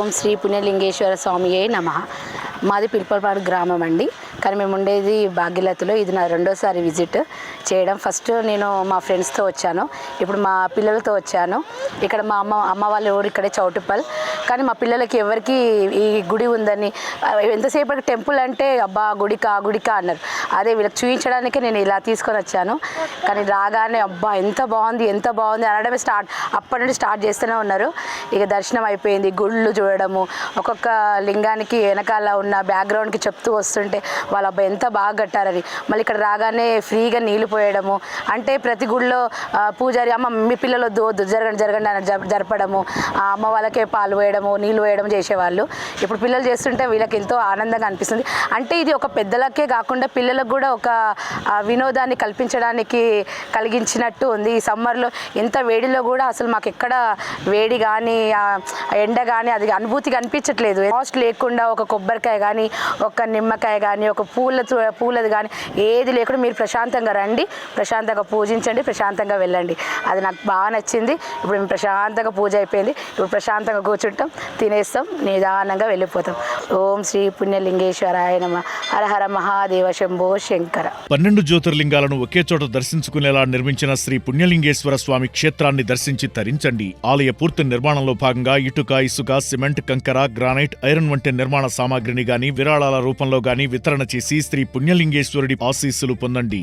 ఓం శ్రీ పుణ్యలింగేశ్వర స్వామియే నమః. మాది పిల్పలపాడు గ్రామం అండి, కానీ మేము ఉండేది భాగ్యలతలో. ఇది నా రెండోసారి విజిట్ చేయడం. ఫస్ట్ నేను మా ఫ్రెండ్స్తో వచ్చాను, ఇప్పుడు మా పిల్లలతో వచ్చాను. ఇక్కడ మా అమ్మ వాళ్ళ ఊరు ఇక్కడే చౌటుప్పల్. కానీ మా పిల్లలకి ఎవరికి ఈ గుడి ఉందని, ఎంతసేపటికి టెంపుల్ అంటే అబ్బా గుడికా అన్నారు. అదే వీళ్ళకి చూపించడానికే నేను ఇలా తీసుకొని వచ్చాను. కానీ రాగానే అబ్బా ఎంత బాగుంది అనడమే అప్పటి నుండి స్టార్ట్ చేస్తూనే ఉన్నారు. ఇక దర్శనం అయిపోయింది. గుళ్ళు చూడడము, ఒక్కొక్క లింగానికి వెనకాల ఉన్న బ్యాక్గ్రౌండ్కి చెప్తూ వస్తుంటే వాళ్ళ అబ్బాయి ఎంత బాగా కట్టారని. మళ్ళీ ఇక్కడ రాగానే ఫ్రీగా నీళ్ళు పోయడము, అంటే ప్రతి గుడిలో పూజారి అమ్మ మీ పిల్లలు వద్దు జరగండి అని జరపడము, అమ్మ వాళ్ళకే పాలు వేయడము నీళ్ళు వేయడం చేసేవాళ్ళు. ఇప్పుడు పిల్లలు చేస్తుంటే వీళ్ళకి ఎంతో ఆనందంగా అనిపిస్తుంది. అంటే ఇది ఒక పెద్దలకే కాకుండా పిల్లలకు కూడా ఒక వినోదాన్ని కల్పించడానికి కలిగించినట్టు ఉంది. ఈ సమ్మర్లో ఎంత వేడిలో కూడా అసలు మాకు ఎక్కడ వేడి కానీ ఎండ కానీ అది అనుభూతిగా అనిపించట్లేదు. కాస్ట్ లేకుండా ఒక కొబ్బరికాయ కానీ, ఒక నిమ్మకాయ కానీ, ఒక పూలది కానీ ఏది లేకుండా మీరు ప్రశాంతంగా రండి, ప్రశాంతంగా పూజించండి, ప్రశాంతంగా వెళ్ళండి. అది నాకు బాగా నచ్చింది. ఇప్పుడు మేము ప్రశాంతంగా పూజ అయిపోయింది. ఇప్పుడు ప్రశాంతంగా కూర్చుంటాం, తినేస్తాం, నిదానంగా వెళ్ళిపోతాం. ఓం శ్రీ పుణ్యలింగేశ్వరాయ నమః. హర హర మహాదేవ శంభో శంకర. 12 జ్యోతిర్లింగాలను ఒకే చోట దర్శించుకునేలా నిర్మించిన శ్రీ పుణ్యలింగేశ్వర స్వామి క్షేత్రాన్ని దర్శించి తరించండి. ఆలయ పూర్తి నిర్మాణంలో భాగంగా ఇటుక, ఇసుక, సిమెంట్, కంకర, గ్రానైట్, ఐరన్ వంటి నిర్మాణ సామాగ్రిని గాని విరాళాల రూపంలో గాని వితరణ చేసి శ్రీ పుణ్యలింగేశ్వరుడి ఆశీస్సులు పొందండి.